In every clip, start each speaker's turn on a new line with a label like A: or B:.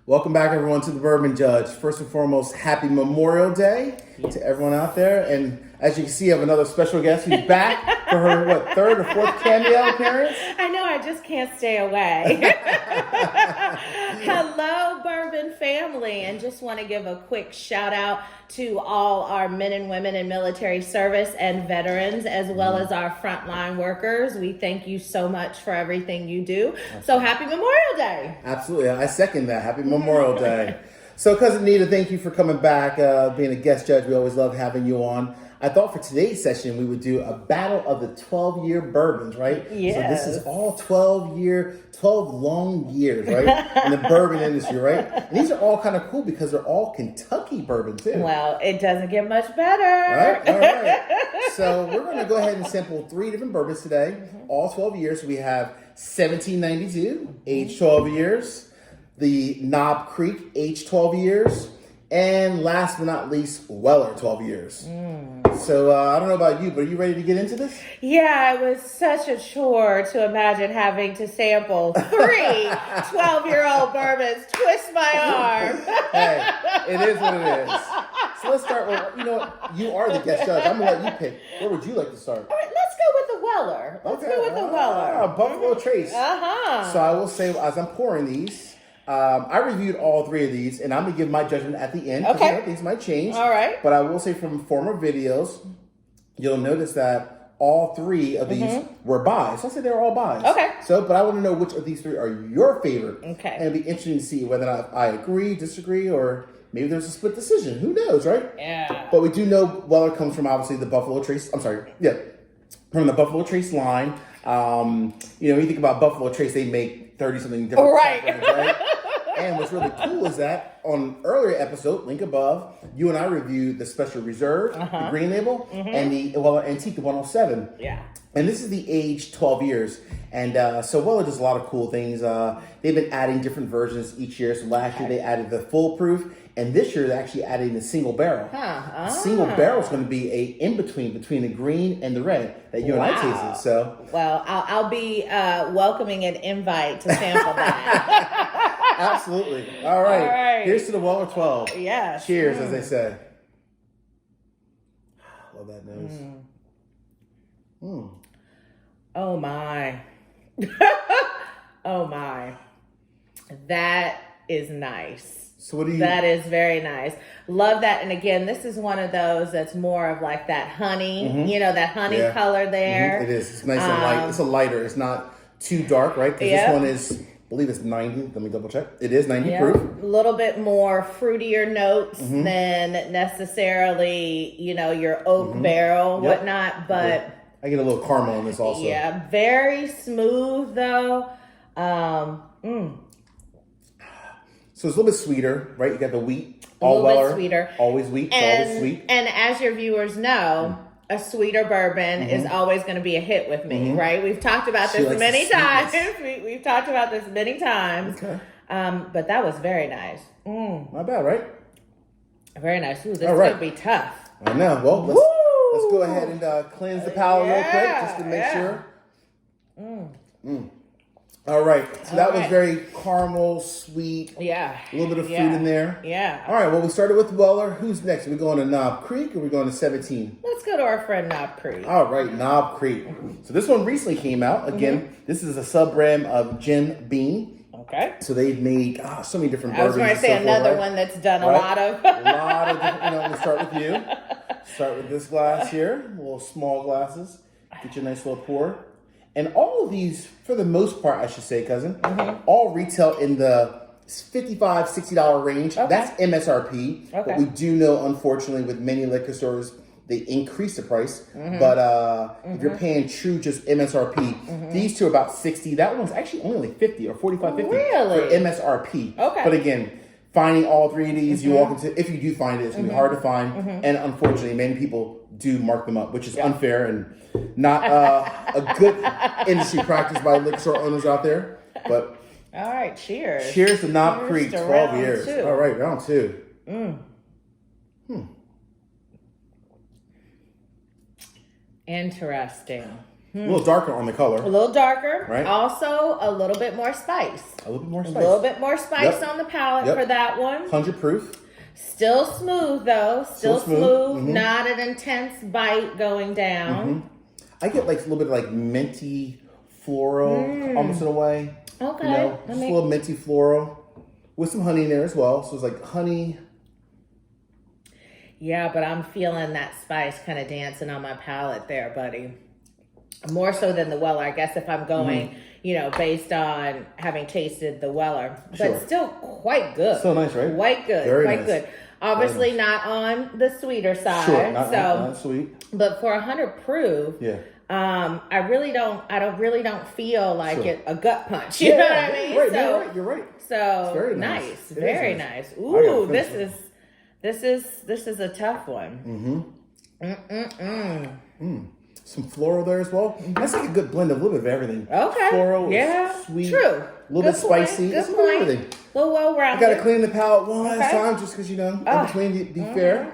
A: Welcome back, everyone, to the Bourbon Judge. First and foremost, happy Memorial Day to everyone out there. And as you can see, I have another special guest who's back for her, third or fourth cameo appearance?
B: I know, I just can't stay away. Hello, Bourbon family, and just want to give a quick shout out to all our men and women in military service and veterans, as well as our frontline workers. We thank you so much for everything you do. So happy Memorial Day.
A: Absolutely. I second that. Happy Memorial Day. So, Cousin Nita, thank you for coming back, being a guest judge. We always love having you on. I thought for today's session, we would do a battle of the 12-year bourbons, right?
B: Yes.
A: So this is all 12 long years, right? In the bourbon industry, right? And these are all kind of cool because they're all Kentucky bourbon, too.
B: Well, it doesn't get much better.
A: Right? All right. So we're going to go ahead and sample 3 different bourbons today, all 12 years. So we have 1792, aged 12 years. The Knobb Creek, aged 12 years. And last but not least, Weller, 12 years. So I don't know about you, but are you ready to get into this?
B: Yeah, it was such a chore to imagine having to sample 3 12-year-old bourbons. Twist my arm.
A: Hey, it is what it is. So let's start with, you are the guest judge. I'm going to let you pick. Where would you like to start?
B: All right, let's go with the Weller. Let's go with the Weller.
A: Buffalo Trace.
B: Uh-huh.
A: So I will say, as I'm pouring these, I reviewed all 3 of these, and I'm going to give my judgment at the end.
B: Okay.
A: These might change.
B: All right.
A: But I will say from former videos, you'll notice that all 3 of these were buys. So I said they were all buys.
B: Okay.
A: But I want to know which of these 3 are your favorite.
B: Okay.
A: And it'll be interesting to see whether or not I agree, disagree, or maybe there's a split decision. Who knows, right?
B: Yeah.
A: But we do know Weller comes from, obviously, the Buffalo Trace. From the Buffalo Trace line. When you think about Buffalo Trace, they make 30-something different brands, right? And what's really cool is that on an earlier episode, link above, you and I reviewed the Special Reserve, the Green Label, and the Weller Antique, the 107.
B: Yeah.
A: And this is the age 12 years. And so Weller does a lot of cool things. They've been adding different versions each year. So last year they added the full proof. And this year they're actually adding the single barrel. The single barrel is going to be a in-between the green and the red that you and I tasted. So,
B: well, I'll be welcoming an invite to sample that.
A: Absolutely. All right. Here's to the Weller 12.
B: Yes.
A: Cheers, as they say. Love that nose.
B: Oh my. Oh my. That is nice.
A: So what do you...
B: That is very nice. Love that. And again, this is one of those that's more of like that honey, that honey color there.
A: It is. It's nice and light. It's a lighter. It's not too dark, right? Because this one is, I believe it's 90. Let me double check. It is 90 proof.
B: A little bit more fruitier notes than necessarily, your oak barrel, whatnot. But
A: I get a little caramel in this also.
B: Yeah, very smooth though.
A: So it's a little bit sweeter, right? You got the wheat,
B: all Weller, bit sweeter,
A: always wheat, always sweet.
B: And as your viewers know, a sweeter bourbon is always going to be a hit with me, right? We've talked about this many times. We've talked about this many times. Okay. But that was very nice.
A: Not bad, right?
B: Very nice. Ooh, this could be tough.
A: I know. Well, let's go ahead and cleanse the palate real quick just to make sure. All right. So that was very caramel, sweet.
B: Yeah.
A: A little bit of fruit in there.
B: Yeah.
A: All right. Well, we started with Weller. Who's next? Are we going to Knobb Creek or are we going to 17?
B: Let's go to our friend Knobb Creek.
A: All right. Knobb Creek. So this one recently came out. Again, this is a sub-brand of Jim Beam.
B: Okay.
A: So they've made so many different bourbons.
B: I was going to say another one that's done a lot of.
A: A lot of different, we'll start with you. Start with this glass here. Little small glasses. Get your nice little pour. And all of these, for the most part, I should say, cousin, all retail in the $55, $60 range. Okay. That's MSRP. Okay. But we do know, unfortunately, with many liquor stores, they increase the price. But if you're paying true just MSRP, these two are about $60. That one's actually only like $50 or $45, $50 for MSRP. Okay. But again, finding all 3 of these, you walk into, if you do find it, it's going to be hard to find. And unfortunately, many people do mark them up, which is unfair and not a good industry practice by liquor store owners out there. But
B: all right, cheers.
A: Cheers to Knobb Creek, 12 years. 2. All right, round 2.
B: Interesting.
A: A little darker on the color.
B: A little darker.
A: Right.
B: Also, a little bit more spice.
A: A little bit more spice.
B: A little bit more spice on the palate for that one.
A: 100 proof.
B: Still smooth though. Still smooth.
A: Mm-hmm.
B: Not an intense bite going down.
A: Mm-hmm. I get like a little bit of like minty floral almost in a way.
B: Okay.
A: You know, just a little minty floral with some honey in there as well. So it's like honey.
B: Yeah, but I'm feeling that spice kind of dancing on my palate there, buddy. More so than the Weller, I guess, if I'm going, you know, based on having tasted the Weller. But still quite good.
A: So nice, right?
B: Quite good.
A: Very
B: quite
A: nice.
B: good. Obviously not on the sweeter side.
A: Sure, not sweet.
B: But for 100 proof, I really don't feel like it a gut punch. You know what I mean?
A: Right, you're right.
B: So
A: it's very
B: nice.
A: It
B: Very
A: is
B: nice. Ooh, this is a tough one.
A: Some floral there as well. That's like a good blend of a little bit of everything.
B: Okay.
A: Floral,
B: True.
A: sweet, a little bit spicy.
B: Good
A: It's a little
B: point.
A: everything.
B: A little well-rounded.
A: I gotta clean the palate one last time just because, you know, in between, be fair.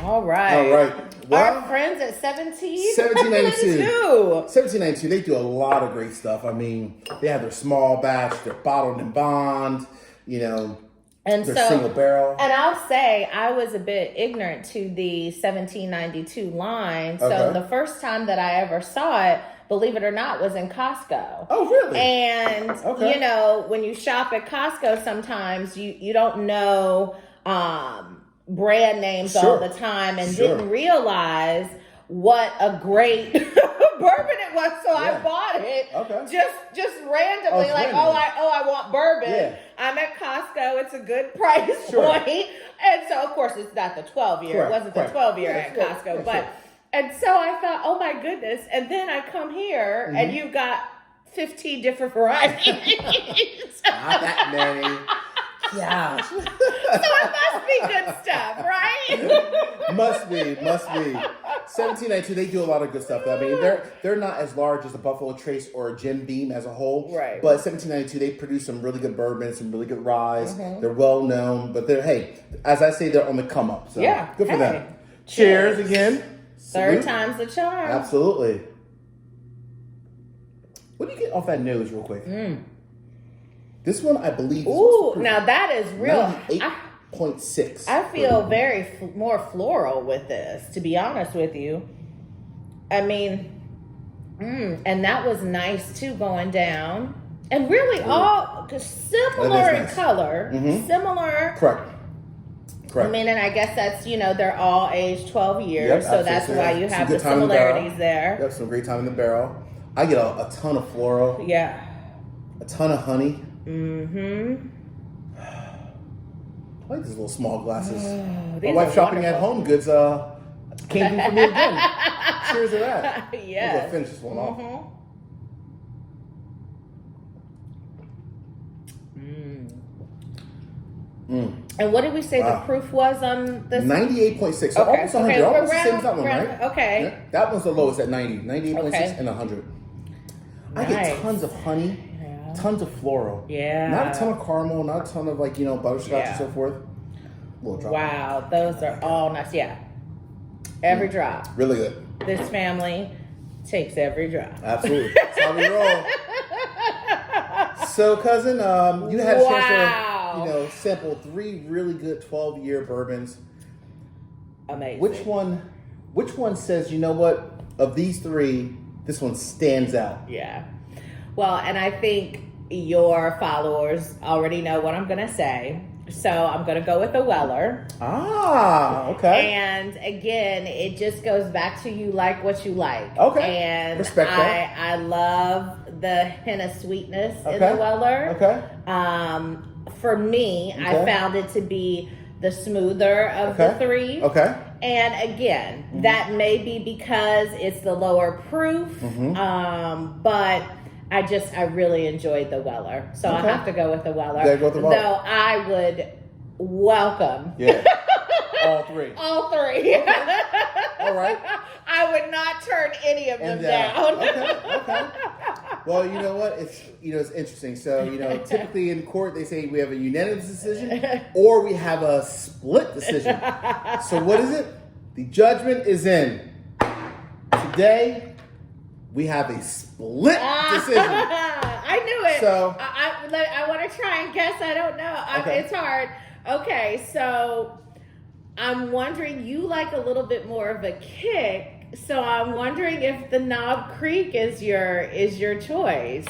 B: All right.
A: All right. Well,
B: our friends at
A: 1792. 1792, they do a lot of great stuff. I mean, they have their small batch, their bottled and bond, you know,
B: and
A: their
B: so,
A: single barrel.
B: And I'll say I was a bit ignorant to the 1792 line. So the first time that I ever saw it, believe it or not, was in Costco.
A: Oh, really?
B: And, you know, when you shop at Costco, sometimes you don't know brand names all the time and didn't realize what a great bourbon it was. So I bought it just randomly, I want bourbon. Yeah. I'm at Costco. It's a good price point. And so, of course, it's not the 12-year. It wasn't the 12-year at Costco. And so I thought, oh, my goodness. And then I come here, and you've got 15 different varieties.
A: Not that many. Yeah.
B: So it must be good stuff, right?
A: Must be. 1792, they do a lot of good stuff. I mean, they're not as large as a Buffalo Trace or a Jim Beam as a whole. Right. But 1792, they produce some really good bourbons, some really good rye. They're well known, but as I say, they're on the come up. So good for them. Cheers again.
B: Third time's the charm.
A: Absolutely. What do you get off that nose real quick? This one, I believe.
B: Ooh, now that is real.
A: 98.6.
B: I feel very more floral with this, to be honest with you. I mean, and that was nice too going down. And really all similar in color. Similar.
A: Correct.
B: I mean, and I guess that's, you know, they're all aged 12 years. So that's why you have the similarities there.
A: Yep, some great time in the barrel. I get a ton of floral.
B: Yeah.
A: A ton of honey.
B: Mm-hmm.
A: I like these little small glasses.
B: My
A: wife shopping at Home Goods came in for me again. Cheers to that.
B: Yes.
A: I'll finish this one off.
B: And what did we say the proof was on this?
A: 98.6. So almost 100. Almost the same as that one, right?
B: Okay.
A: Yeah, that one's the lowest at 90. 98.6 and 100.
B: Nice.
A: I get tons of honey. Tons of floral.
B: Yeah.
A: Not a ton of caramel, not a ton of butterscotch and so forth.
B: Wow, those are all nice. Yeah. Every drop.
A: Really good.
B: This family takes every drop.
A: Absolutely. That's how we roll. So, cousin, you had a chance to, sample 3 really good 12-year bourbons.
B: Amazing.
A: Which one says, you know what, of these 3, this one stands out?
B: Yeah. Well, and I think your followers already know what I'm going to say. So I'm going to go with the Weller.
A: Okay.
B: And again, it just goes back to you like what you like.
A: Okay.
B: And
A: respect that.
B: I love the hint of sweetness in the Weller.
A: Okay.
B: For me, I found it to be the smoother of the 3.
A: Okay.
B: And again, that may be because it's the lower proof. But I really enjoyed the Weller. So I have to go with the Weller. Though I would welcome.
A: Yeah. All 3.
B: All 3.
A: Okay. All right.
B: I would not turn any of them down.
A: Okay. Well, you know what? It's interesting. So, typically in court they say we have a unanimous decision or we have a split decision. So what is it? The judgment is in today we have a split decision.
B: I knew it.
A: So
B: I want to try and guess. I don't know.
A: Okay.
B: It's hard. Okay, so I'm wondering, you like a little bit more of a kick. So I'm wondering if the Knobb Creek is your choice.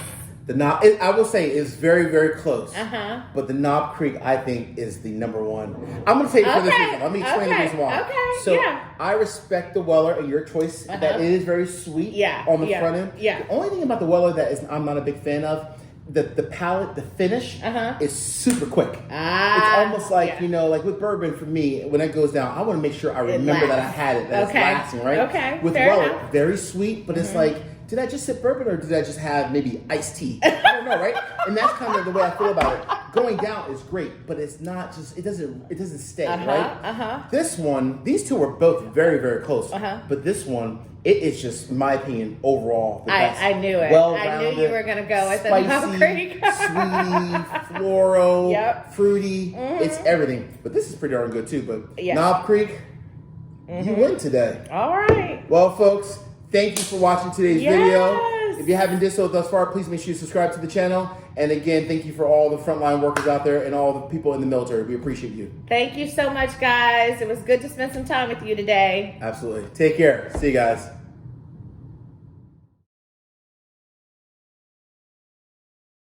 A: the Knob, I will say, is very, very close.
B: Uh-huh.
A: But the Knob Creek, I think, is the number one. I'm going to tell you for this reason. Let me explain the reason why.
B: Okay.
A: So
B: yeah.
A: I respect the Weller and your choice. That it is very sweet.
B: Yeah.
A: On the front end.
B: Yeah.
A: The only thing about the Weller that I'm not a big fan of. The palate, the finish is super quick. It's almost like, like with bourbon for me, when it goes down, I want to make sure I remember that I had it, that it's lasting, right?
B: Okay.
A: With
B: Fair
A: Weller,
B: enough.
A: very sweet, but it's like, did I just sip bourbon or did I just have maybe iced tea? I don't know, right? And that's kind of the way I feel about it. Going down is great, but it's not just, it doesn't stay, right? This one, these two were both very, very close. But this one, it is just, in my opinion, overall the best.
B: I knew it. I knew you were going to go with the Knobb Creek.
A: Sweet, floral, fruity. It's everything. But this is pretty darn good too. But Knobb Creek, you win today.
B: All right.
A: Well, folks, thank you for watching today's video. If you haven't did so thus far, please make sure you subscribe to the channel. And again, thank you for all the frontline workers out there and all the people in the military. We appreciate you.
B: Thank you so much, guys. It was good to spend some time with you today.
A: Absolutely. Take care. See you guys.